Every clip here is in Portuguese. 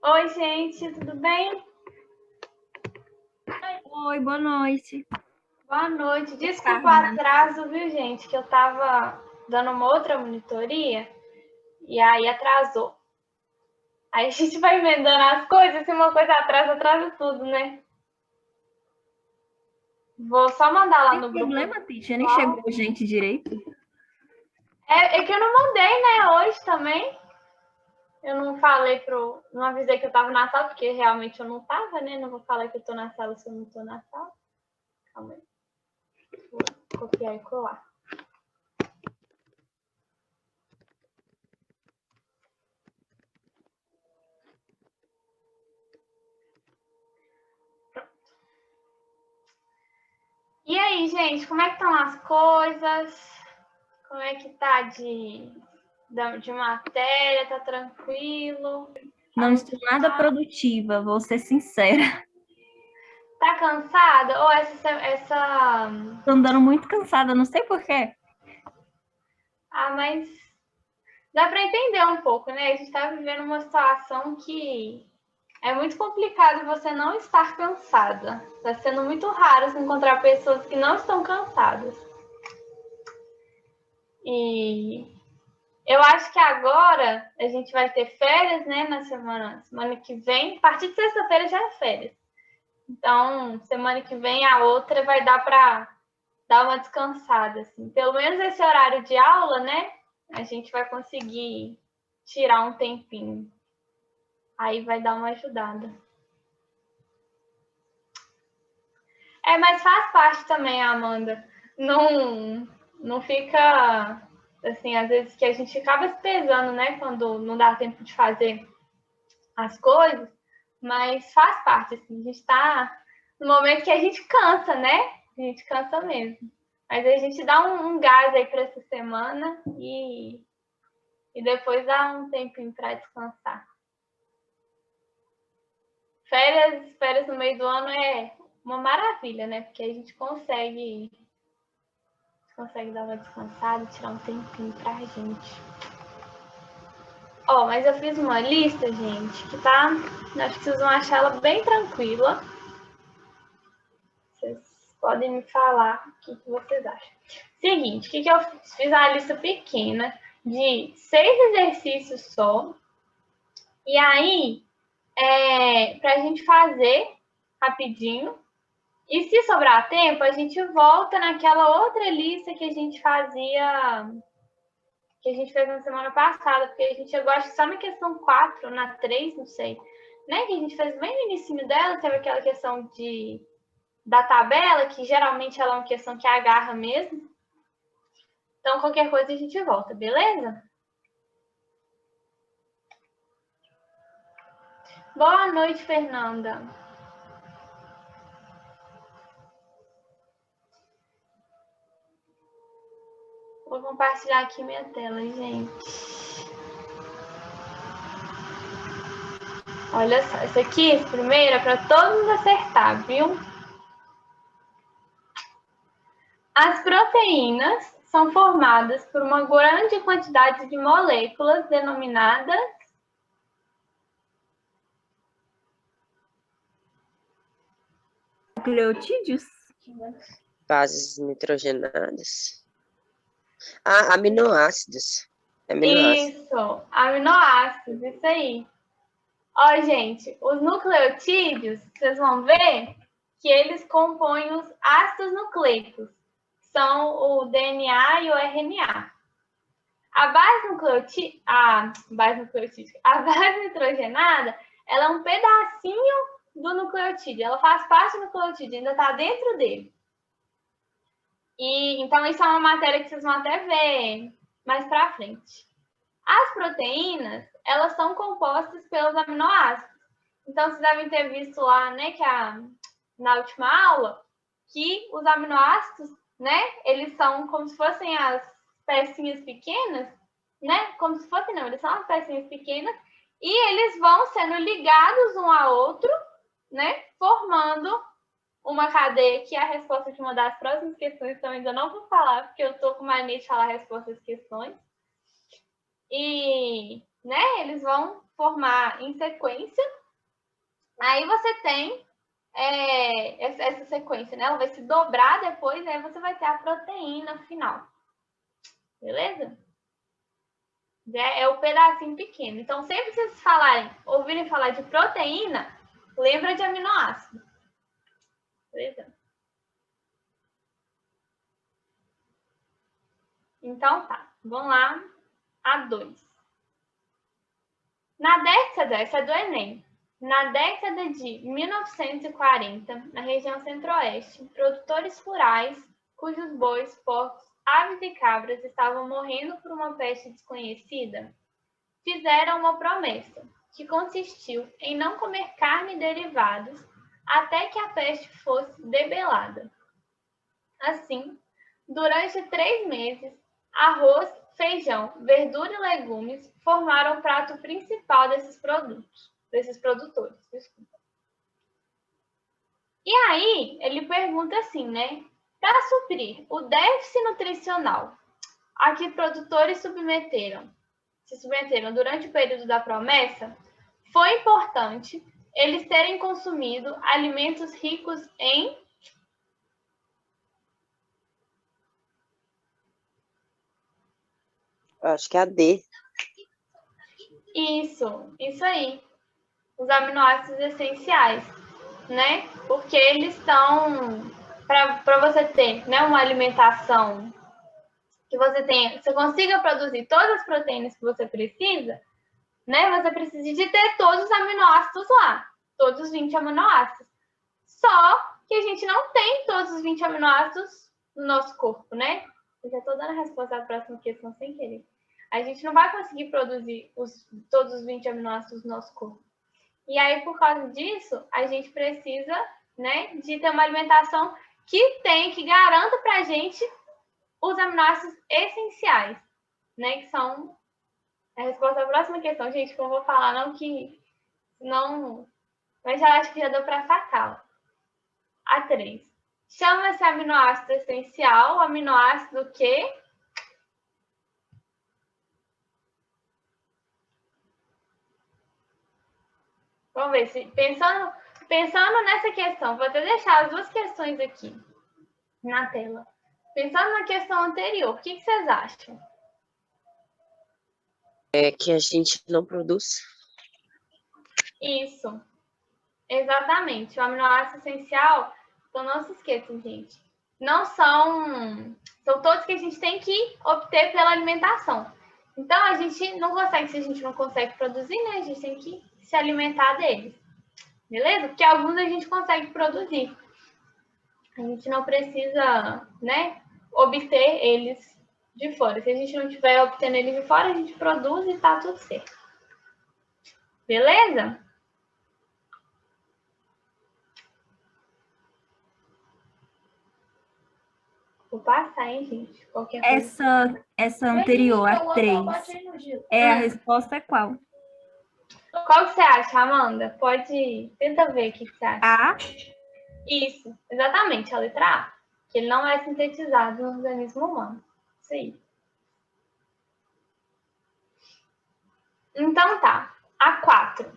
Oi, gente, tudo bem? Oi, boa noite. Boa noite. Boa Desculpa o tarde, né? atraso, viu, gente? Que eu tava dando uma outra monitoria e aí atrasou. Aí a gente vai emendando as coisas, se uma coisa atrasa, atrasa tudo, né? Vou só mandar lá Tem no grupo problema, Titia? Nem chegou pessoal. gente direito. É que eu não mandei, né, hoje também. Eu não falei não avisei que eu tava na sala, porque realmente eu não tava, né? Não vou falar que eu tô na sala se eu não tô na sala. Calma aí. Vou copiar e colar. E aí, gente, como é que estão as coisas? Como é que tá de matéria? Tá tranquilo? Tá Não muito estou nada chato? produtiva, vou ser sincera. Tá cansada? Ou essa... Estou andando muito cansada, não sei por quê. Ah, mas dá para entender um pouco, né? A gente tá vivendo uma situação que é muito complicado você não estar cansada. Tá sendo muito raro encontrar pessoas que não estão cansadas. E eu acho que agora a gente vai ter férias, né? Na semana que vem. A partir de sexta-feira já é férias. Então, semana que vem a outra vai dar para dar uma descansada, assim. Pelo menos esse horário de aula, né? A gente vai conseguir tirar um tempinho. Aí vai dar uma ajudada. Mas faz parte também, Amanda. Não fica assim, às vezes que a gente acaba se pesando, né? Quando não dá tempo de fazer as coisas, mas faz parte, assim. A gente tá no momento que a gente cansa, né? A gente cansa mesmo. Mas a gente dá um gás aí para essa semana e depois dá um tempinho para descansar. Férias no meio do ano é uma maravilha, né? Porque a gente consegue dar uma descansada, tirar um tempinho pra gente. Mas eu fiz uma lista, gente, que tá. Acho que vocês vão achar ela bem tranquila. Vocês podem me falar o que vocês acham. Seguinte, o que eu fiz? Fiz uma lista pequena de 6 exercícios só. E aí, pra gente fazer rapidinho. E se sobrar tempo, a gente volta naquela outra lista que a gente fez na semana passada, porque a gente chegou, acho que só na questão 4, na 3, não sei, né? Que a gente fez bem no início dela, teve aquela questão da tabela, que geralmente ela é uma questão que agarra mesmo. Então, qualquer coisa a gente volta, beleza? Boa noite, Fernanda. Vou compartilhar aqui minha tela, gente. Olha só, esse aqui, esse primeiro, é para todo mundo acertar, viu? As proteínas são formadas por uma grande quantidade de moléculas denominadas Nucleotídeos? Bases nitrogenadas. Aminoácidos. Isso, aminoácidos, isso aí. Ó, gente, os nucleotídeos, vocês vão ver que eles compõem os ácidos nucleicos, são o DNA e o RNA. A base nitrogenada, ela é um pedacinho do nucleotídeo, ela faz parte do nucleotídeo, ainda está dentro dele. E então isso é uma matéria que vocês vão até ver mais para frente. As proteínas, elas são compostas pelos aminoácidos. Então vocês devem ter visto lá, né, na última aula, que os aminoácidos, né, eles são como se fossem as pecinhas pequenas, né? Como se fossem, não, eles são as pecinhas pequenas e eles vão sendo ligados um ao outro, né, formando uma cadeia, que é a resposta de uma das próximas questões, então ainda não vou falar, porque eu tô com mania de falar a resposta das questões. E, né, eles vão formar em sequência. Aí você tem essa sequência, né? Ela vai se dobrar depois, aí você vai ter a proteína final. Beleza? É o pedacinho pequeno. Então, sempre que vocês ouvirem falar de proteína, lembra de aminoácido. Beleza? Então, tá. Vamos lá. A2. Na década, essa é do Enem. Na década de 1940, na região centro-oeste, produtores rurais, cujos bois, porcos, aves e cabras estavam morrendo por uma peste desconhecida, fizeram uma promessa, que consistiu em não comer carne e derivados até que a peste fosse debelada. Assim, durante 3 meses, arroz, feijão, verdura e legumes formaram o prato principal desses produtores. Desculpa. E aí, ele pergunta assim, né? Para suprir o déficit nutricional a que produtores se submeteram durante o período da promessa, foi importante eles terem consumido alimentos ricos em... Eu acho que é a D. Isso aí. Os aminoácidos essenciais, né? Porque eles estão... Para você ter, né, uma alimentação que você consiga produzir todas as proteínas que você precisa, né? Você precisa de ter todos os aminoácidos lá, todos os 20 aminoácidos. Só que a gente não tem todos os 20 aminoácidos no nosso corpo, né? Eu já estou dando a resposta à próxima questão sem querer. A gente não vai conseguir produzir todos os 20 aminoácidos no nosso corpo. E aí, por causa disso, a gente precisa, né, de ter uma alimentação que garanta para a gente os aminoácidos essenciais, né, que são a resposta à próxima questão, gente, que eu vou falar, mas já acho que já deu para sacá-la. A3. Chama-se aminoácido essencial, aminoácido que... Vamos ver se, pensando nessa questão, vou até deixar as duas questões aqui na tela. Pensando na questão anterior, o que vocês acham? É que a gente não produz. Isso, exatamente. O aminoácido essencial, então não se esqueçam, gente. Não são todos que a gente tem que obter pela alimentação. Então, a gente não consegue, se a gente não consegue produzir, né? A gente tem que se alimentar deles. Beleza? Porque alguns a gente consegue produzir. A gente não precisa, né, obter eles de fora. Se a gente não estiver obtendo eles de fora, a gente produz e tá tudo certo. Beleza? Vou passar, hein, gente? Qualquer coisa. Essa anterior, a 3, a resposta é qual? Qual que você acha, Amanda? Tenta ver o que você acha. A? Isso, exatamente, a letra A. Que ele não é sintetizado no organismo humano. Isso aí. Então tá. A4.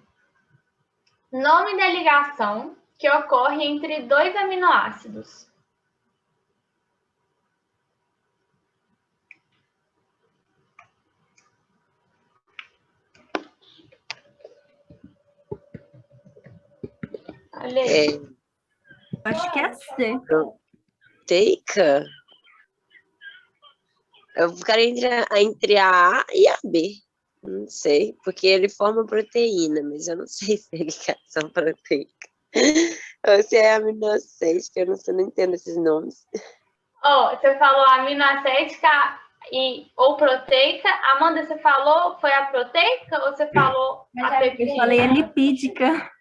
Nome da ligação que ocorre entre 2 aminoácidos. Olha aí. Acho que é C. Proteica? Eu ficaria entre a A e a B. Não sei, porque ele forma proteína, mas eu não sei se é ligação proteica. Ou se é aminoácido, que eu não entendo esses nomes. Você falou aminoacética ou proteica. Amanda, você falou, foi a proteica ou você falou a peptida? Eu falei a lipídica.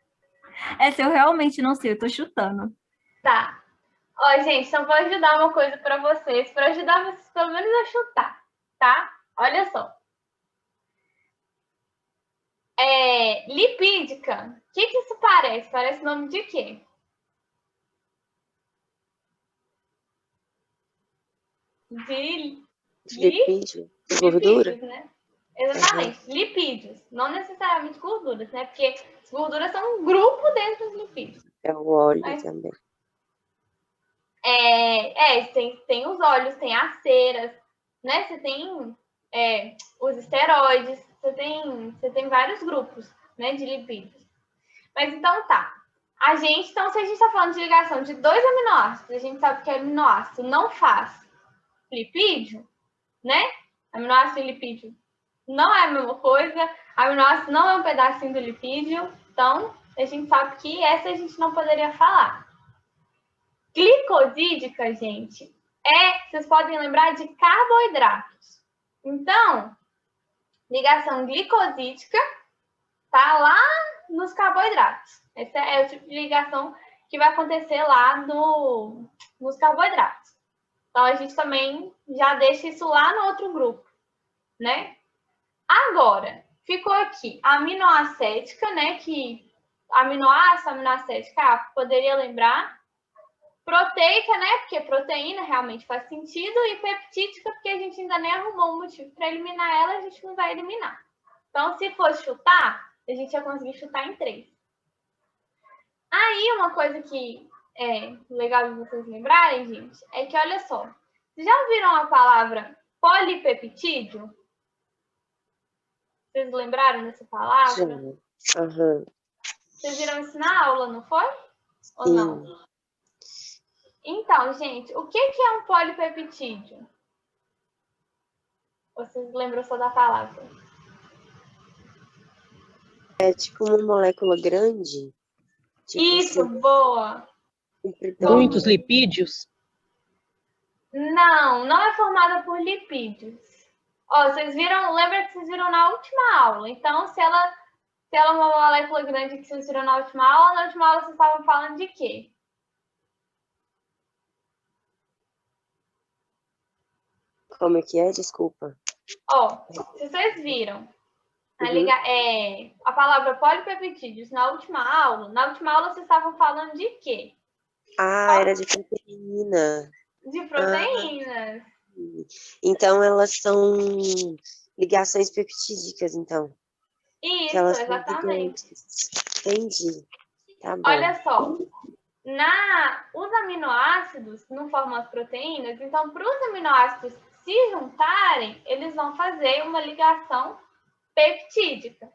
Essa eu realmente não sei, eu tô chutando. Tá. Gente, então vou ajudar uma coisa para vocês, para ajudar vocês pelo menos a chutar, tá? Olha só. Lipídica. O que isso parece? Parece nome de quê? De Lipídio. Gordura? Lipídios, né? Exatamente. Lipídios, não necessariamente gorduras, né? Porque as gorduras são um grupo dentro dos lipídios. É o óleo Mas, também. tem os óleos, tem as ceras, né? Você tem os esteroides, você tem vários grupos, né, de lipídios. Mas então tá. Então, se a gente está falando de ligação de 2 aminoácidos, a gente sabe que aminoácido não faz lipídio, né? Aminoácido e lipídio não é a mesma coisa. Aminoácido não é um pedacinho do lipídio. Então, a gente sabe que essa a gente não poderia falar. Glicosídica, gente, vocês podem lembrar de carboidratos. Então, ligação glicosídica tá lá nos carboidratos. Esse é o tipo de ligação que vai acontecer lá nos carboidratos. Então, a gente também já deixa isso lá no outro grupo, né? Agora, ficou aqui a aminoacética, né? Que aminoácido, aminoacética, poderia lembrar. Proteica, né? Porque proteína realmente faz sentido. E peptídica, porque a gente ainda nem arrumou um motivo para eliminar ela, a gente não vai eliminar. Então, se fosse chutar, a gente ia conseguir chutar em 3. Aí, uma coisa que é legal de vocês lembrarem, gente, é que, olha só, vocês já ouviram a palavra polipeptídeo? Vocês lembraram dessa palavra? Uhum. Vocês viram isso na aula, não foi? Ou não? Então, gente, o que é um polipeptídeo? Vocês lembram só da palavra? É tipo uma molécula grande? Tipo Isso, assim, boa! Muitos lipídios? Não é formada por lipídios. Ó, lembra que vocês viram na última aula. Então, se ela é uma molécula grande que vocês viram na última aula vocês estavam falando de quê? Como é que é? Desculpa. Ó, se vocês viram a palavra polipeptídeos na última aula vocês estavam falando de quê? Era de proteína. De proteínas. Então, elas são ligações peptídicas, então. Isso, Elas exatamente. Entendi. Tá bom. Olha só, os aminoácidos não formam as proteínas, então para os aminoácidos se juntarem, eles vão fazer uma ligação peptídica.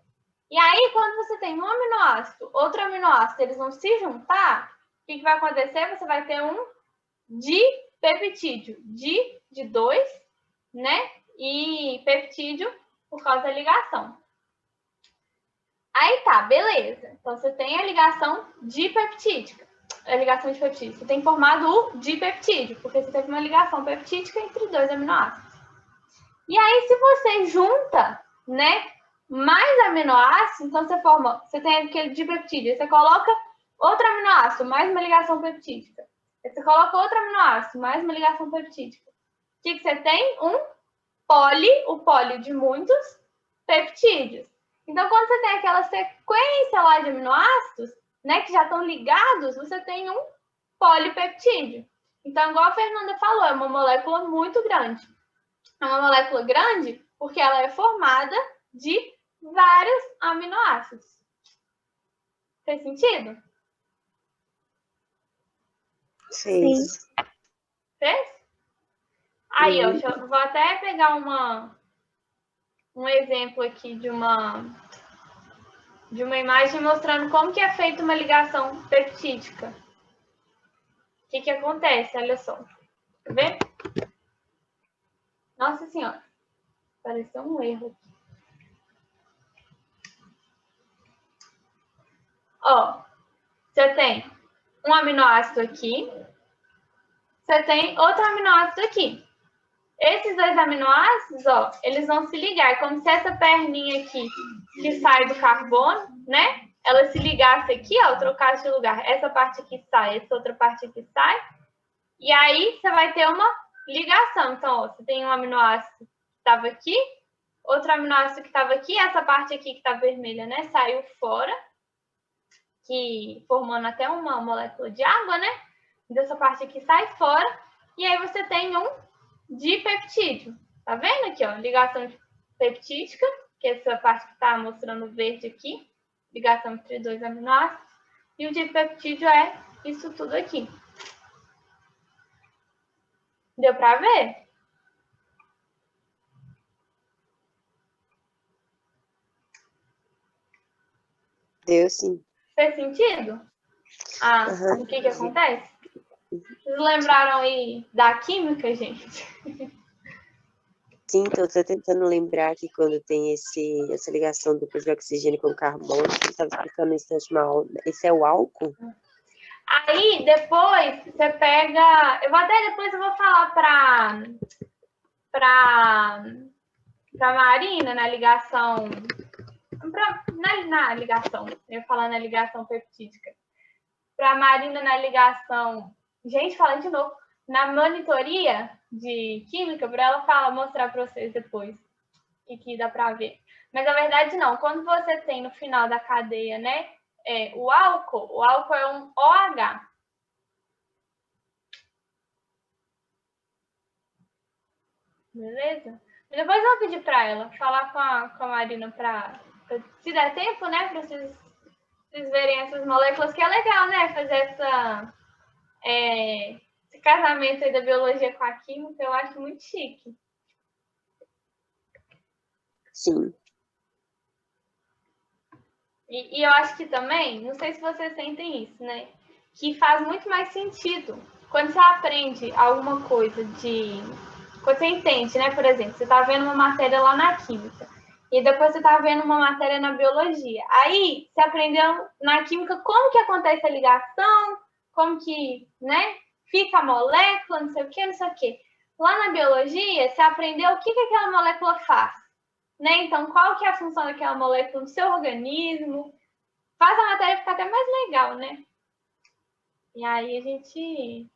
E aí, quando você tem um aminoácido, outro aminoácido, eles vão se juntar, o que vai acontecer? Você vai ter um dipeptídeo. De 2, né? E peptídeo por causa da ligação. Aí tá, beleza. Então, você tem a ligação dipeptídica. A ligação de peptídeo. Você tem formado o dipeptídeo, porque você teve uma ligação peptídica entre 2 aminoácidos. E aí, se você junta, né, mais aminoácidos, então você tem aquele dipeptídeo, você coloca outro aminoácido, mais uma ligação peptídica. Aí você coloca outro aminoácido, mais uma ligação peptídica. O que você tem? O poli de muitos peptídeos. Então, quando você tem aquela sequência lá de aminoácidos, né, que já estão ligados, você tem um polipeptídeo. Então, igual a Fernanda falou, é uma molécula muito grande. É uma molécula grande porque ela é formada de vários aminoácidos. Fez sentido? Fez. Fez? Aí, ó, eu vou até pegar um exemplo aqui de uma imagem mostrando como que é feita uma ligação peptídica. O que acontece? Olha só. Tá vendo? Nossa Senhora. Apareceu um erro aqui. Ó, você tem um aminoácido aqui. Você tem outro aminoácido aqui. Esses 2 aminoácidos, ó, eles vão se ligar. É como se essa perninha aqui, que sai do carbono, né? Ela se ligasse aqui, ó, trocasse de lugar. Essa parte aqui sai, essa outra parte aqui sai. E aí, você vai ter uma ligação. Então, ó, você tem um aminoácido que estava aqui, outro aminoácido que estava aqui, essa parte aqui que está vermelha, né? Saiu fora, formando até uma molécula de água, né? Dessa parte aqui sai fora. E aí, você tem um dipeptídeo. Tá vendo aqui, ó? Ligação peptídica, que é essa parte que está mostrando verde aqui, ligação entre 2 aminoácidos, e o dipeptídeo é isso tudo aqui. Deu para ver? Deu sim. Fez sentido? O que acontece? Vocês lembraram aí da química, gente? Sim, estou tentando lembrar que quando tem essa ligação dupla de oxigênio com carbono, você estava explicando no instante mal. Esse é o álcool? Aí, depois, você pega... Depois eu vou falar para Marina, na ligação... Na ligação, eu ia falar na ligação peptídica. Para Marina, na ligação... Gente, falando de novo. Na monitoria de química, para ela mostrar para vocês depois. E que dá para ver. Mas, na verdade, não. Quando você tem no final da cadeia, né? O álcool é um OH. Beleza? Depois eu vou pedir para ela falar com a Marina para se der tempo, né? Para vocês verem essas moléculas, que é legal, né? Fazer esse casamento aí da biologia com a química, eu acho muito chique. Sim. E eu acho que também, não sei se vocês sentem isso, né? Que faz muito mais sentido quando você aprende alguma coisa quando você entende, né? Por exemplo, você está vendo uma matéria lá na química e depois você está vendo uma matéria na biologia. Aí, você aprendeu na química como que acontece a ligação, como que, né? Fica a molécula, não sei o quê. Lá na biologia, você aprendeu o que aquela molécula faz. Né? Então, qual que é a função daquela molécula no seu organismo? Faz a matéria ficar até mais legal, né? E aí a gente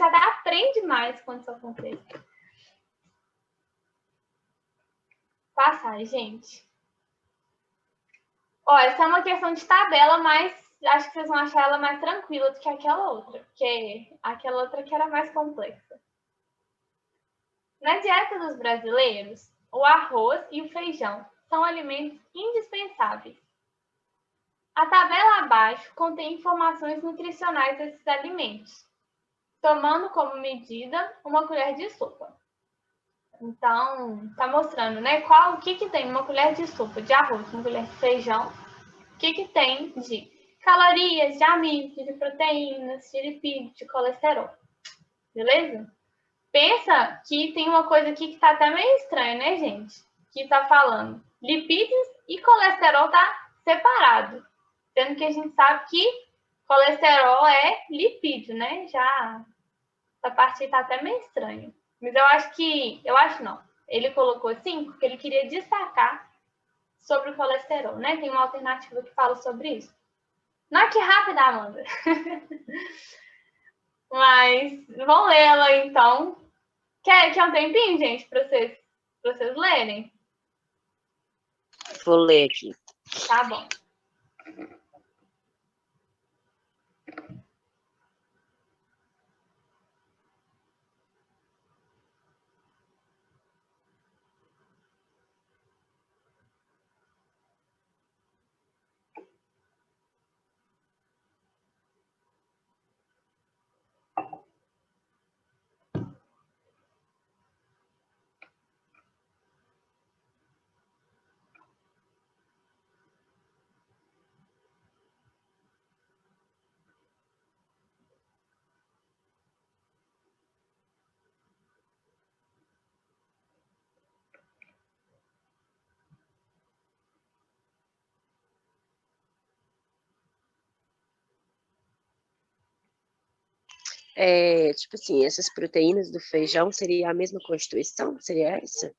até aprende mais quando isso acontece. Passar, gente. Ó, essa é uma questão de tabela, mas acho que vocês vão achar ela mais tranquila do que aquela outra, porque aquela outra que era mais complexa. Na dieta dos brasileiros, o arroz e o feijão são alimentos indispensáveis. A tabela abaixo contém informações nutricionais desses alimentos, tomando como medida uma colher de sopa. Então, tá mostrando, né, o que tem numa colher de sopa de arroz, uma colher de feijão, o que tem de calorias, de amido, de proteínas, de lipídios, de colesterol. Beleza? Pensa que tem uma coisa aqui que tá até meio estranha, né, gente? Que tá falando lipídios e colesterol tá separado. Sendo que a gente sabe que colesterol é lipídio, né? Já essa parte tá até meio estranha. Mas eu acho não. Ele colocou assim porque ele queria destacar sobre o colesterol, né? Tem uma alternativa que fala sobre isso. Não é que rápida, Amanda. Mas vamos ler ela então. Quer um tempinho, gente, para vocês lerem? Vou ler aqui. Tá bom. Tipo assim, essas proteínas do feijão seria a mesma constituição? Seria essa?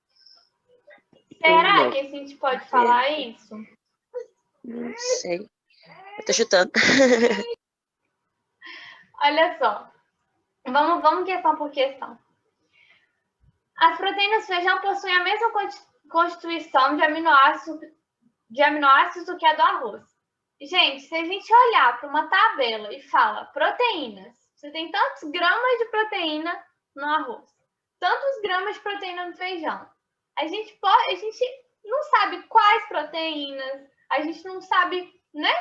Será que a gente pode falar isso? Não sei. Eu tô chutando. Olha só. Vamos questão por questão. As proteínas do feijão possuem a mesma constituição de aminoácidos do que a do arroz. Gente, se a gente olhar para uma tabela e fala proteínas, você tem tantos gramas de proteína no arroz, tantos gramas de proteína no feijão. A gente não sabe quais proteínas, a gente não sabe, né?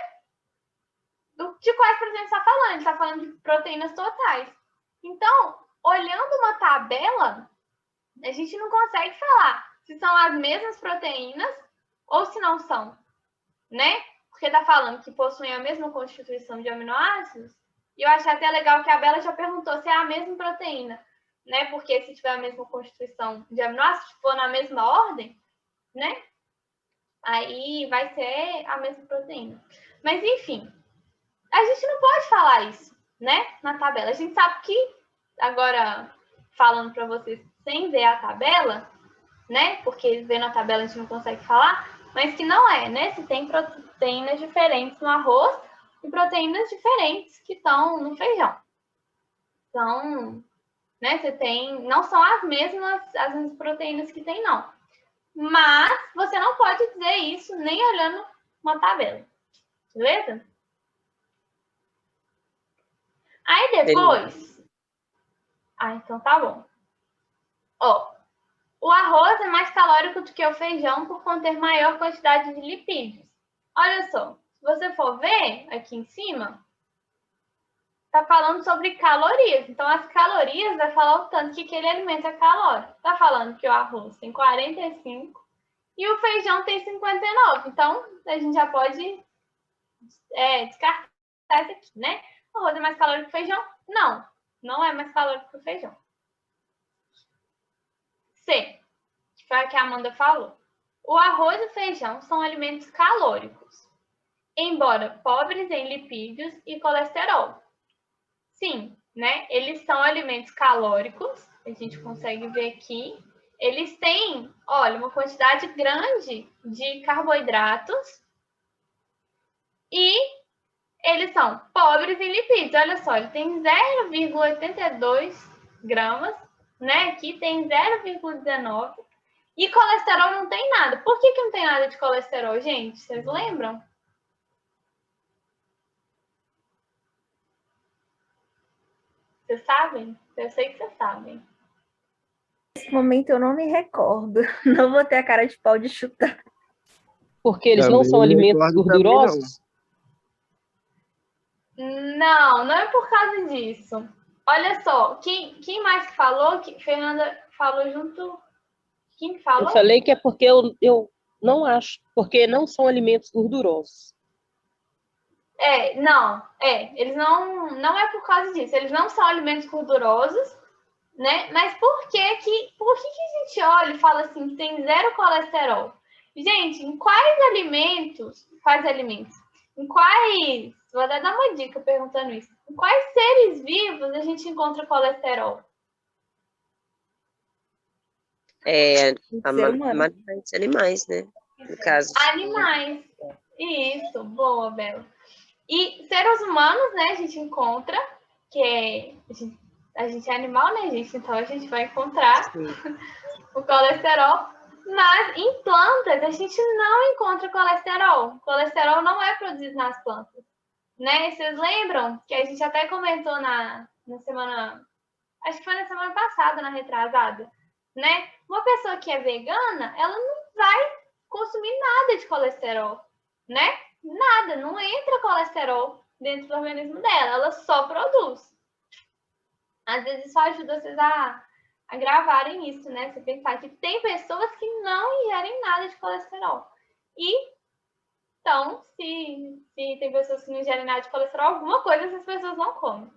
De quais proteínas está falando. Ele está falando de proteínas totais. Então, olhando uma tabela, a gente não consegue falar se são as mesmas proteínas ou se não são, né? Porque está falando que possuem a mesma constituição de aminoácidos. E eu achei até legal que a Bela já perguntou se é a mesma proteína, né? Porque se tiver a mesma constituição de aminoácidos, se for na mesma ordem, né? Aí vai ser a mesma proteína. Mas, enfim, a gente não pode falar isso, né? Na tabela. A gente sabe que, agora, falando para vocês sem ver a tabela, né? Porque vendo a tabela a gente não consegue falar, mas que não é, né? Se tem proteínas diferentes no arroz e proteínas diferentes que estão no feijão. Então, né? Você tem, não são as mesmas proteínas que tem, não. Mas você não pode dizer isso nem olhando uma tabela. Beleza? Aí depois... Ah, então tá bom. Ó, o arroz é mais calórico do que o feijão por conter maior quantidade de lipídios. Olha só, se você for ver aqui em cima, tá falando sobre calorias. Então, as calorias vai falar o tanto que aquele alimento é calórico. Tá falando que o arroz tem 45 e o feijão tem 59. Então, a gente já pode descartar isso aqui, né? O arroz é mais calórico que o feijão? Não, não é mais calórico que o feijão. C, que foi a que a Amanda falou. O arroz e o feijão são alimentos calóricos, embora pobres em lipídios e colesterol. Sim, né? Eles são alimentos calóricos, a gente consegue ver aqui. Eles têm, olha, uma quantidade grande de carboidratos e eles são pobres em lipídios. Olha só, ele tem 0,82 gramas, né? Aqui tem 0,19. E colesterol não tem nada. Por que não tem nada de colesterol, gente? Vocês lembram? Vocês sabem? Eu sei que vocês sabem. Nesse momento eu não me recordo. Não vou ter a cara de pau de chutar. Porque eles Também não são não alimentos recordo gordurosos? Não, não é por causa disso. Olha só, quem mais que falou? Fernanda falou junto. Quem falou? Eu falei que é porque eu não acho, porque não são alimentos gordurosos. Eles não é por causa disso. Eles não são alimentos gordurosos, né? Mas por que a gente olha e fala assim que tem 0 colesterol? Gente, em quais alimentos, vou até dar uma dica perguntando isso. Em quais seres vivos a gente encontra colesterol? Animais, né? No caso. Animais. Isso, boa, Bela. E seres humanos, né, a gente encontra, que a gente é animal, né, gente? Então a gente vai encontrar o colesterol. Mas em plantas a gente não encontra colesterol. O colesterol não é produzido nas plantas, né? Vocês lembram que a gente até comentou na semana, acho que foi na semana passada, na retrasada, né? Uma pessoa que é vegana, ela não vai consumir nada de colesterol, né? Nada, não entra colesterol dentro do organismo dela, ela só produz. Às vezes isso ajuda vocês a gravarem isso, né? Você pensar que tem pessoas que não ingerem nada de colesterol. E, então, se tem pessoas que não ingerem nada de colesterol, alguma coisa essas pessoas não comem,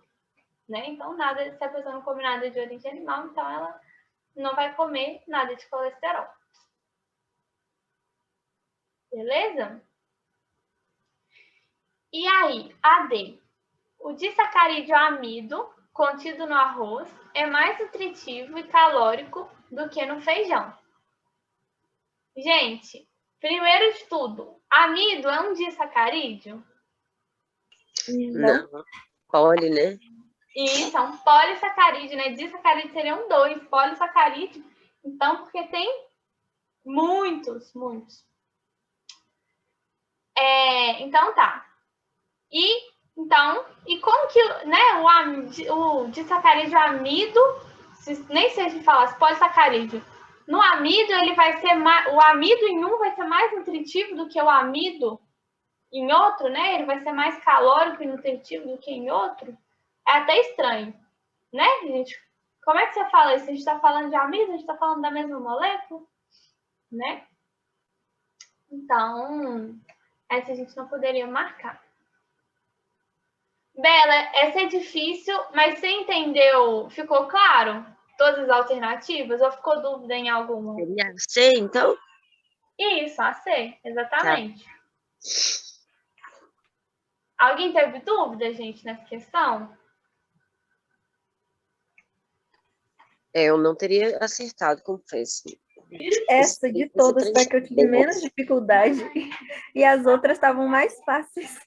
né? Então, se a pessoa não come nada de origem animal, então ela não vai comer nada de colesterol. Beleza? E aí, AD. O disacarídeo amido contido no arroz é mais nutritivo e calórico do que no feijão. Gente, primeiro de tudo, amido é um disacarídeo? Não. Poli, né? Isso, é um polissacarídeo, né? Disacarídeo seriam 2, polissacarídeo. Então, porque tem muitos. Então, tá. E como que, né, o disacarídeo amido, nem sei se falasse polissacarídeo, No amido, ele vai ser mais, o amido em um vai ser mais nutritivo do que o amido em outro, né? Ele vai ser mais calórico e nutritivo do que em outro. É até estranho, né, gente? Como é que você fala isso? A gente está falando de amido, a gente está falando da mesma molécula, né? Então, essa a gente não poderia marcar. Bela, essa é difícil, mas você entendeu? Ficou claro? Todas as alternativas? Ou ficou dúvida em alguma? Seria C, então? Isso, a C, Tá. exatamente. Alguém teve dúvida, gente, nessa questão? Eu não teria acertado, confesso. Essa de todas foi a que eu tive menos dificuldade. E as outras estavam mais fáceis.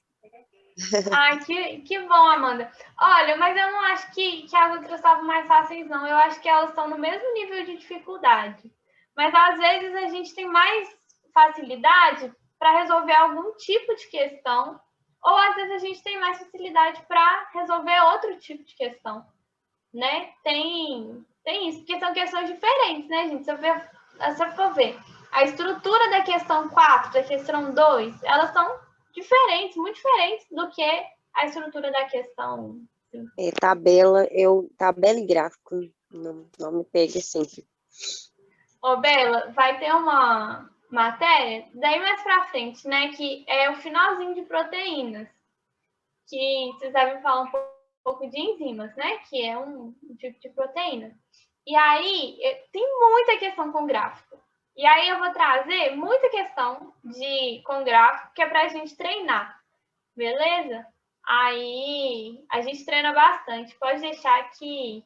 Ai, que bom, Amanda. Olha, mas eu não acho que as outras estavam mais fáceis, não. Eu acho que elas estão no mesmo nível de dificuldade. Mas às vezes a gente tem mais facilidade para resolver algum tipo de questão, ou às vezes a gente tem mais facilidade para resolver outro tipo de questão, né? Tem isso, porque são questões diferentes, né, gente? Se eu for ver a estrutura da questão 4, da questão 2, elas são diferentes, muito diferentes do que a estrutura da questão 5. Tabela e gráfico, não me pegue sempre. Ô, Bela, vai ter uma matéria, daí mais pra frente, né, que é o finalzinho de proteínas, que vocês devem falar um pouco de enzimas, né, que é um tipo de proteína. E aí, tem muita questão com gráfico. E aí eu vou trazer muita questão com gráfico, que é pra gente treinar, beleza? Aí a gente treina bastante. Pode deixar que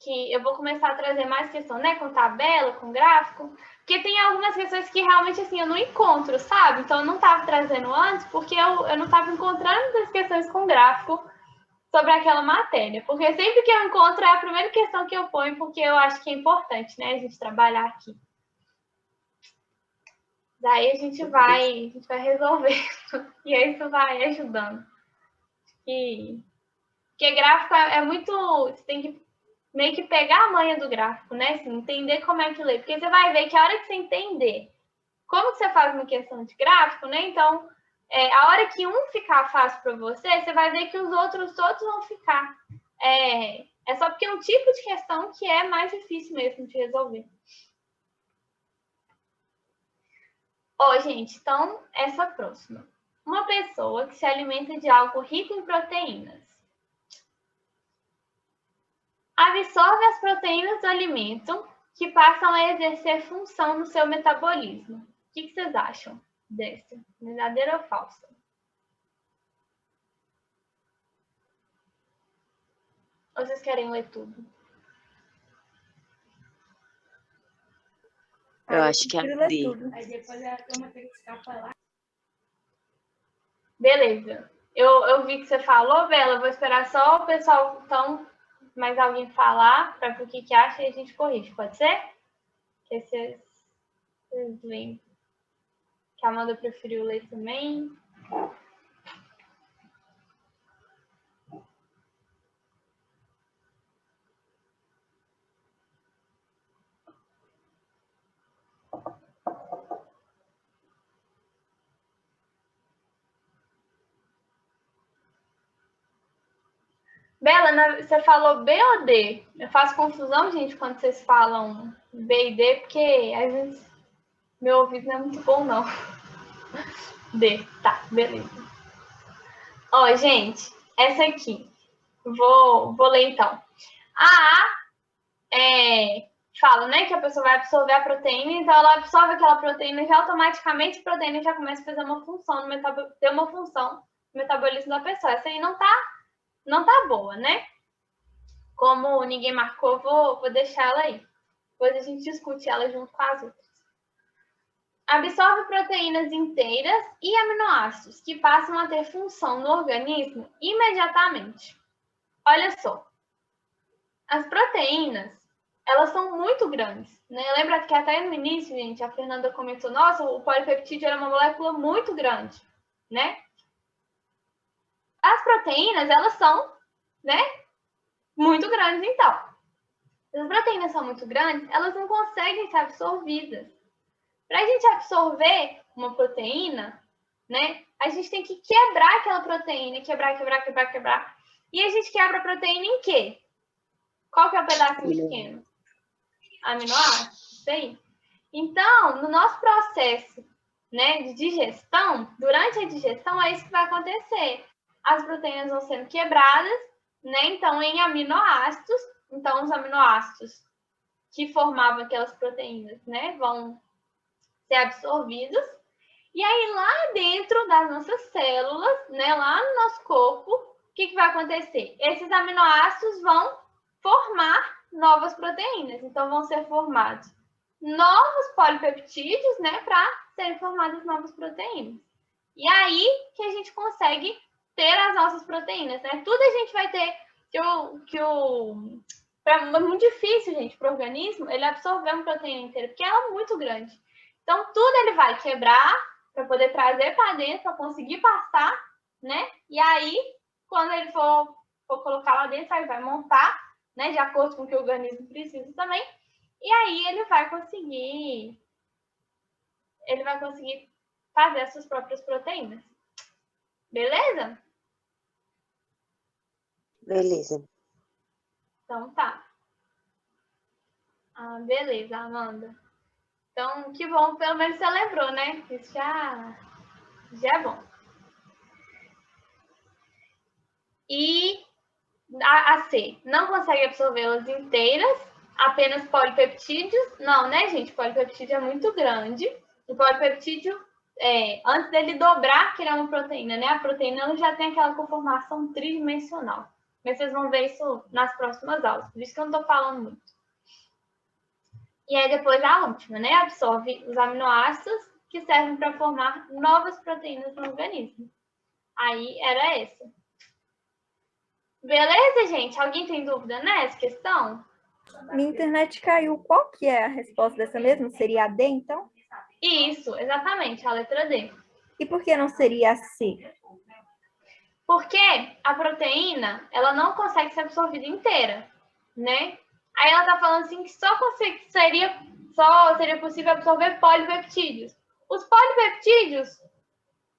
eu vou começar a trazer mais questão, né? Com tabela, com gráfico. Porque tem algumas questões que realmente, assim, eu não encontro, sabe? Então eu não estava trazendo antes, porque eu não estava encontrando as questões com gráfico sobre aquela matéria. Porque sempre que eu encontro, é a primeira questão que eu ponho, porque eu acho que é importante, né? A gente trabalhar aqui. Daí a gente vai resolver. E aí isso vai ajudando. Porque gráfico é muito... Você tem que meio que pegar a manha do gráfico, né? Assim, entender como é que lê. Porque você vai ver que a hora que você entender como que você faz uma questão de gráfico, né? Então, a hora que um ficar fácil para você, você vai ver que os outros todos vão ficar. É só porque é um tipo de questão que é mais difícil mesmo de resolver. Gente, então, essa próxima. Uma pessoa que se alimenta de algo rico em proteínas absorve as proteínas do alimento que passam a exercer função no seu metabolismo. O que vocês acham dessa? Verdadeira ou falsa? Ou vocês querem ler tudo? Eu acho que é a D. Aí depois a turma tem que ficar falando. Beleza. Eu vi que você falou, Bela. Eu vou esperar só o pessoal, então, mais alguém falar para ver o que acha e a gente corrige. Pode ser? Que vocês veem. Que a Amanda preferiu ler também. Bela, você falou B ou D? Eu faço confusão, gente, quando vocês falam B e D, porque às vezes meu ouvido não é muito bom, não. D, tá, beleza. Gente, essa aqui. Vou ler então. A fala, né, que a pessoa vai absorver a proteína, então ela absorve aquela proteína e já automaticamente a proteína já começa a fazer uma função, ter uma função no metabolismo da pessoa. Essa aí não tá boa, né? Como ninguém marcou, vou deixar ela aí. Depois a gente discute ela junto com as outras. Absorve proteínas inteiras e aminoácidos que passam a ter função no organismo imediatamente. Olha só. As proteínas, elas são muito grandes, né? Lembra que até no início, gente, a Fernanda comentou, nossa, o polipeptídeo era uma molécula muito grande, né? As proteínas, elas são, né, muito grandes, então. As proteínas são muito grandes, elas não conseguem ser absorvidas. Para a gente absorver uma proteína, né, a gente tem que quebrar aquela proteína, quebrar. E a gente quebra a proteína em quê? Qual que é o pedacinho pequeno? Aminoácido, isso aí. Então, no nosso processo, né, de digestão, durante a digestão, é isso que vai acontecer. As proteínas vão sendo quebradas, né, então, em aminoácidos. Então, os aminoácidos que formavam aquelas proteínas, né, vão ser absorvidos. E aí, lá dentro das nossas células, né, lá no nosso corpo, o que vai acontecer? Esses aminoácidos vão formar novas proteínas. Então, vão ser formados novos polipeptídeos, né, para serem formadas novas proteínas. E aí que a gente consegue ter as nossas proteínas, né? Tudo a gente vai ter é muito difícil, gente, para o organismo ele absorver uma proteína inteira, porque ela é muito grande. Então, tudo ele vai quebrar para poder trazer para dentro, para conseguir passar, né? E aí, quando ele for colocar lá dentro, aí vai montar, né, de acordo com o que o organismo precisa também. E aí ele vai conseguir fazer as suas próprias proteínas. Beleza? Beleza. Então tá. Ah, beleza, Amanda. Então, que bom, pelo menos você lembrou, né? Isso já é bom. E a C, não consegue absorvê-las inteiras, apenas polipeptídeos. Não, né, gente? Polipeptídeo é muito grande. O polipeptídeo, antes dele dobrar, criar uma proteína, né? A proteína ela já tem aquela conformação tridimensional. Mas vocês vão ver isso nas próximas aulas. Por isso que eu não estou falando muito. E aí depois a última, né? Absorve os aminoácidos que servem para formar novas proteínas no organismo. Aí era essa. Beleza, gente? Alguém tem dúvida nessa questão? Minha internet caiu. Qual que é a resposta dessa mesma? Seria a D, então? Isso, exatamente, a letra D. E por que não seria a C? Porque a proteína, ela não consegue ser absorvida inteira, né? Aí ela tá falando assim que só seria possível absorver polipeptídeos. Os polipeptídeos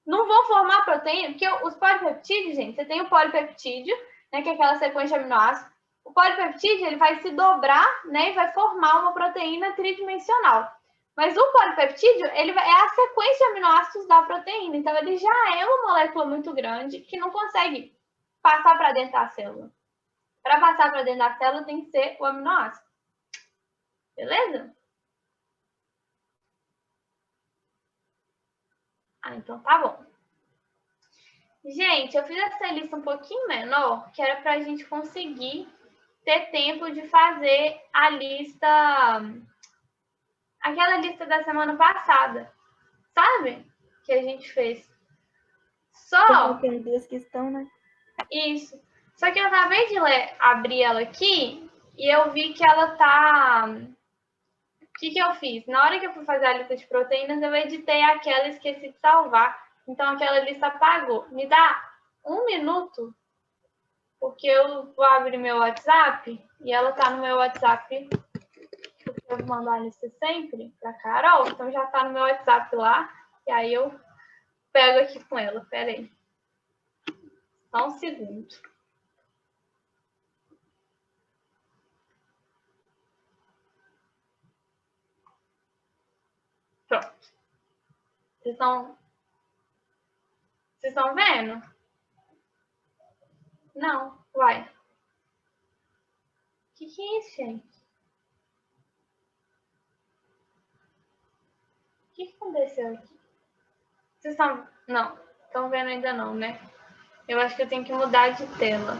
não vão formar proteína, porque os polipeptídeos, gente, você tem o polipeptídeo, né, que é aquela sequência de aminoácidos. O polipeptídeo, ele vai se dobrar, né, e vai formar uma proteína tridimensional. Mas o polipeptídeo, ele é a sequência de aminoácidos da proteína. Então, ele já é uma molécula muito grande que não consegue passar para dentro da célula. Para passar para dentro da célula, tem que ser o aminoácido. Beleza? Ah, então tá bom. Gente, eu fiz essa lista um pouquinho menor, que era para a gente conseguir ter tempo de fazer a lista, aquela lista da semana passada, sabe? Que a gente fez. Só... Tem duas questões, né? Isso. Só que eu acabei de abrir ela aqui e eu vi que ela tá... O que eu fiz? Na hora que eu fui fazer a lista de proteínas, eu editei aquela e esqueci de salvar. Então, aquela lista apagou. Me dá 1 minuto, porque eu vou abrir meu WhatsApp e ela tá no meu WhatsApp. Eu vou mandar a lista sempre pra Carol, então já tá no meu WhatsApp lá. E aí eu pego aqui com ela. Pera aí. Só um segundo. Pronto. Vocês estão vendo? Não, vai. O que é isso, gente? O que aconteceu aqui? Vocês estão... Não, estão vendo ainda não, né? Eu acho que eu tenho que mudar de tela.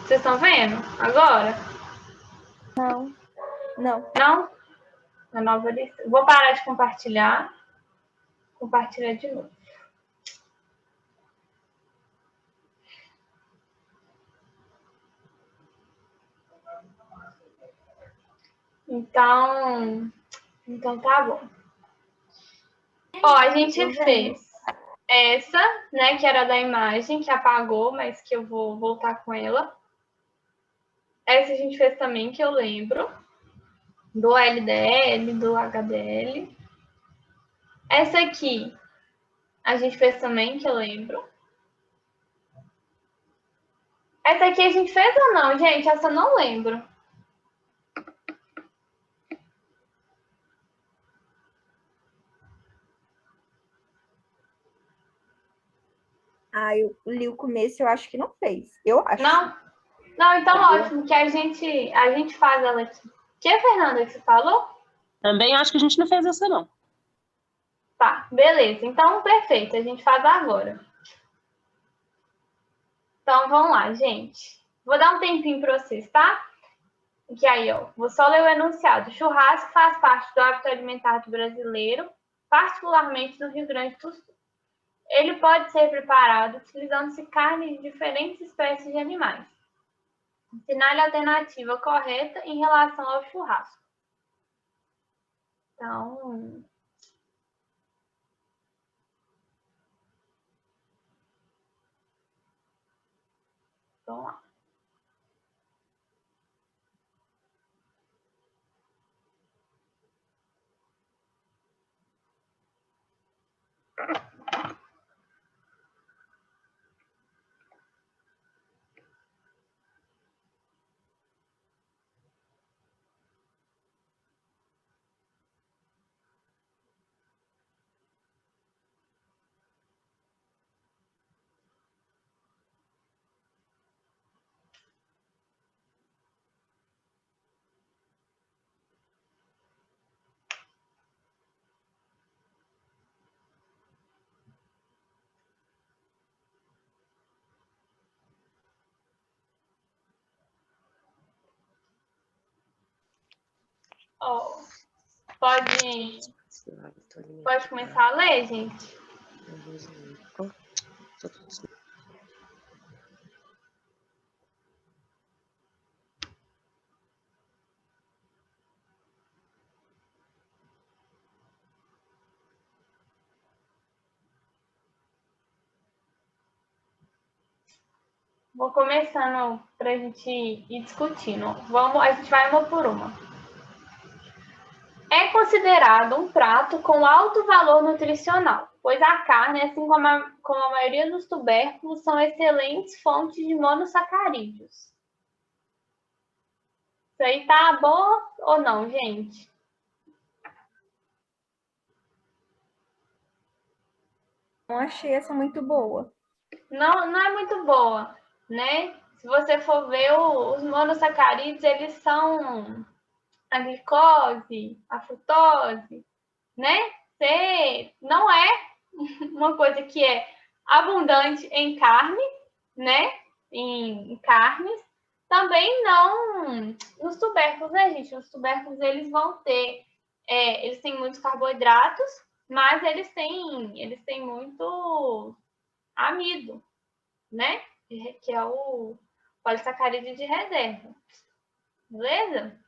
Vocês estão vendo agora? Não. Não. Não? Na nova lista. Vou parar de compartilhar. Compartilhar de novo. Então tá bom. Ó, a gente fez essa, né, que era da imagem, que apagou, mas que eu vou voltar com ela. Essa a gente fez também, que eu lembro. Do LDL, do HDL. Essa aqui a gente fez também, que eu lembro. Essa aqui a gente fez ou não, gente? Essa eu não lembro. Ah, eu li o começo, eu acho que não fez. Eu acho. Não? Não, então ótimo, que a gente faz ela aqui. Que é, Fernanda, que você falou? Também acho que a gente não fez essa, não. Tá, beleza. Então, perfeito. A gente faz agora. Então, vamos lá, gente. Vou dar um tempinho para vocês, tá? Que aí, ó, vou só ler o enunciado. Churrasco faz parte do hábito alimentar do brasileiro, particularmente no Rio Grande do Sul. Ele pode ser preparado utilizando-se carne de diferentes espécies de animais. Assinale a alternativa correta em relação ao churrasco. Então, vamos lá. Ó, pode começar a ler, gente? Vou começando para a gente ir discutindo. A gente vai uma por uma. É considerado um prato com alto valor nutricional, pois a carne, assim como a maioria dos tubérculos, são excelentes fontes de monossacarídeos. Isso aí tá bom ou não, gente? Não achei essa muito boa. Não é muito boa, né? Se você for ver, os monossacarídeos, eles são a glicose, a frutose, né? Não é uma coisa que é abundante em carne, né? Em carnes. Também não nos tubérculos, né, gente? Os tubérculos, eles vão ter... eles têm muitos carboidratos, mas eles têm muito amido, né? Que é o polissacarídeo de reserva. Beleza?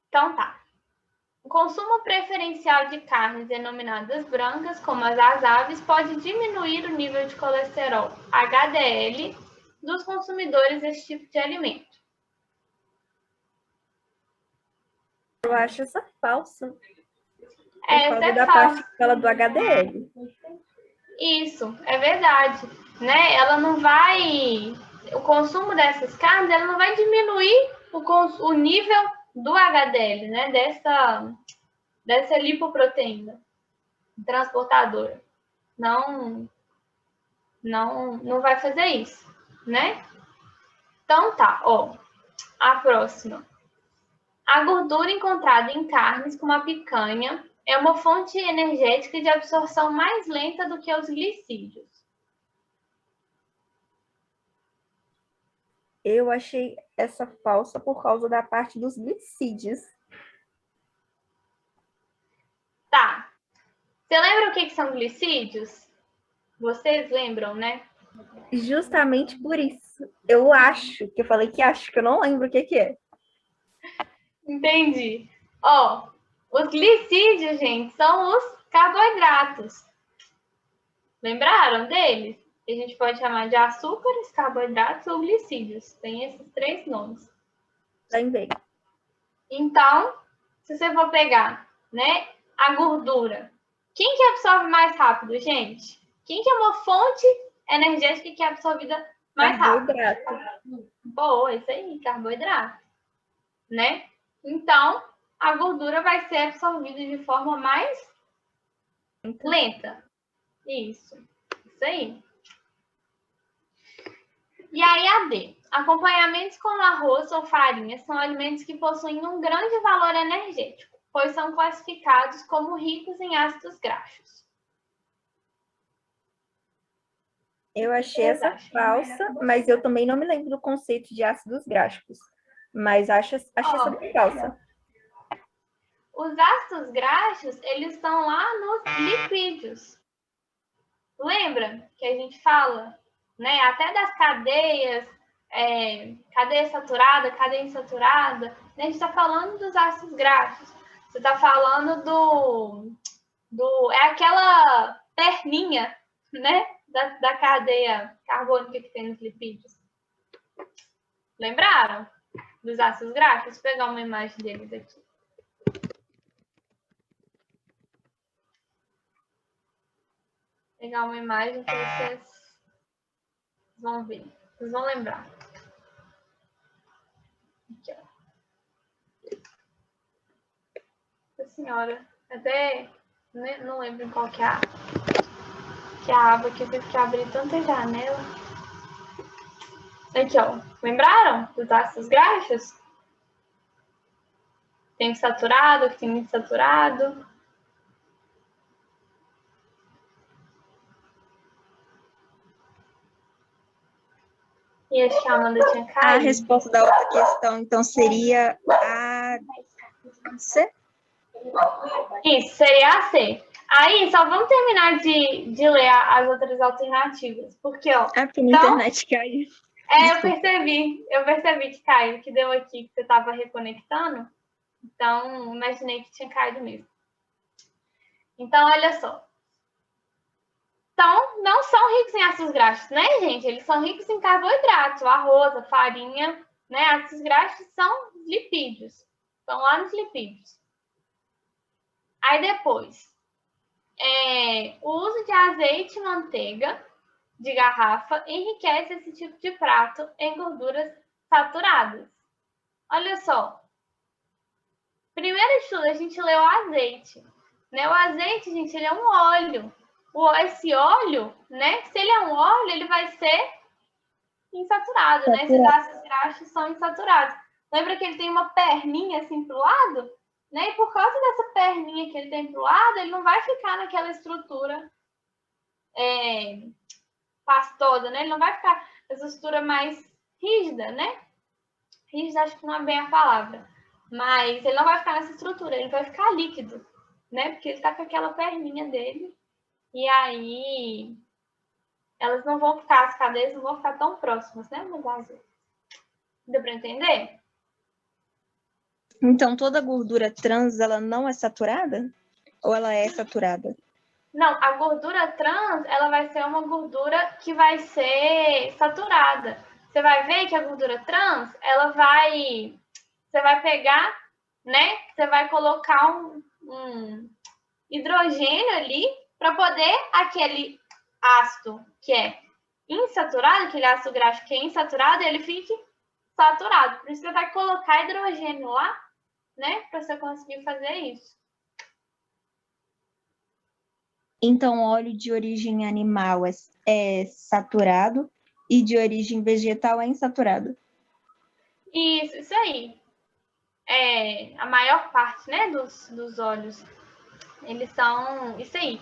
Então tá. O consumo preferencial de carnes denominadas brancas, como as aves, pode diminuir o nível de colesterol HDL dos consumidores desse tipo de alimento. Eu acho essa falsa. Essa é da falsa. parte que fala do HDL. Isso, é verdade. Né? Ela não vai... O consumo dessas carnes, ela não vai diminuir o nível do HDL, né? Dessa lipoproteína transportadora. Não vai fazer isso, né? Então tá, ó. A próxima. A gordura encontrada em carnes como a picanha é uma fonte energética de absorção mais lenta do que os glicídios. Eu achei essa falsa por causa da parte dos glicídios. Tá. Você lembra o que são glicídios? Vocês lembram, né? Justamente por isso. Eu acho, que eu falei que acho, que eu não lembro o que é. Entendi. Ó, os glicídios, gente, são os carboidratos. Lembraram deles? que a gente pode chamar de açúcares, carboidratos ou glicídios. Tem esses 3 nomes. Lembrei. Então, se você for pegar, né, a gordura, quem que absorve mais rápido, gente? Quem que é uma fonte energética que é absorvida mais rápido? Carboidrato. Boa, isso aí, carboidrato, né? Então, a gordura vai ser absorvida de forma mais lenta. Isso aí. E aí, a D. Acompanhamentos com arroz ou farinha são alimentos que possuem um grande valor energético, pois são classificados como ricos em ácidos graxos. Eu achei essa falsa, mas eu também não me lembro do conceito de ácidos graxos. Mas achei essa bem falsa. Os ácidos graxos, eles estão lá nos lipídios. Lembra que a gente fala, né, até das cadeias, cadeia saturada, cadeia insaturada, né? A gente está falando dos ácidos graxos. Você está falando é aquela perninha, né, da cadeia carbônica que tem nos lipídios. Lembraram dos ácidos graxos? Vou pegar uma imagem deles aqui. Pegar uma imagem que vocês vão ver. Vocês vão lembrar. Aqui, ó. Nossa senhora. Até não lembro qual que é a aba que eu tive que abrir tanta janela. Aqui, ó. Lembraram dos ácidos graxos? Tem saturado, que tem insaturado. E acho que a Amanda tinha caído. A resposta da outra questão, então, seria a C? Isso, seria a C. Aí, só vamos terminar de ler as outras alternativas. Porque, ó... porque na internet caiu. Eu percebi que caiu, que deu aqui, que você estava reconectando. Então, imaginei que tinha caído mesmo. Então, olha só. Então, não são ricos em ácidos graxos, né, gente? Eles são ricos em carboidratos, o arroz, a farinha, né? Ácidos graxos são lipídios. Estão lá nos lipídios. Aí, depois, o uso de azeite e manteiga de garrafa enriquece esse tipo de prato em gorduras saturadas. Olha só. Primeiro de tudo, a gente leu o azeite. Né? O azeite, gente, ele é um óleo. Esse óleo, né? Se ele é um óleo, ele vai ser insaturado, né? Esses ácidos graxos são insaturados. Lembra que ele tem uma perninha assim pro lado? Né? E por causa dessa perninha que ele tem pro lado, ele não vai ficar naquela estrutura pastosa, né? Ele não vai ficar essa estrutura mais rígida, né? Rígida acho que não é bem a palavra. Mas ele não vai ficar nessa estrutura, ele vai ficar líquido, né? Porque ele tá com aquela perninha dele. E aí, elas não vão ficar, as cadeias não vão ficar tão próximas, né? Mas deu para entender? Então, toda gordura trans, ela não é saturada? Ou ela é saturada? Não, a gordura trans, ela vai ser uma gordura que vai ser saturada. Você vai ver que a gordura trans, você vai pegar, né? Você vai colocar um hidrogênio ali para poder aquele ácido que é insaturado, aquele ácido graxo que é insaturado, ele fique saturado. Por isso você vai colocar hidrogênio lá, né? Para você conseguir fazer isso. Então, óleo de origem animal é saturado e de origem vegetal é insaturado. Isso aí. A maior parte, né, dos óleos, eles são isso aí.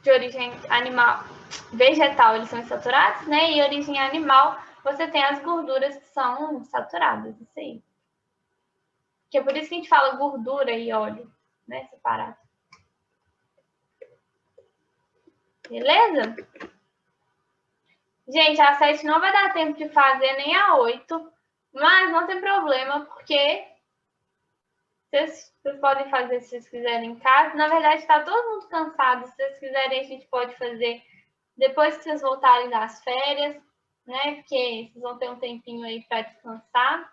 De origem animal, vegetal, eles são insaturados, né? E origem animal, você tem as gorduras que são saturadas, isso aí. Que é por isso que a gente fala gordura e óleo, né? Separado. Beleza? Gente, a 7 não vai dar tempo de fazer nem a 8, mas não tem problema, porque vocês podem fazer se vocês quiserem em casa. Na verdade, está todo mundo cansado. Se vocês quiserem, a gente pode fazer depois que vocês voltarem das férias, né? Porque vocês vão ter um tempinho aí para descansar.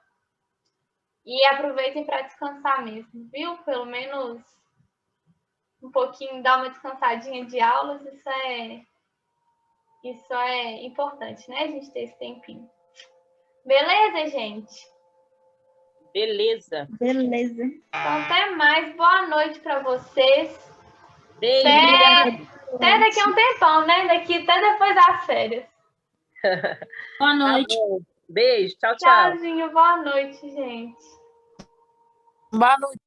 E aproveitem para descansar mesmo, viu? Pelo menos um pouquinho, dar uma descansadinha de aulas, isso é importante, né? A gente ter esse tempinho. Beleza, gente? Beleza. Beleza. Então, até mais. Boa noite para vocês. Beijo, Até daqui a um tempão, né? Daqui até depois das férias. Boa noite. Tá bom. Beijo, tchau, tchau. Tchauzinho, boa noite, gente. Boa noite.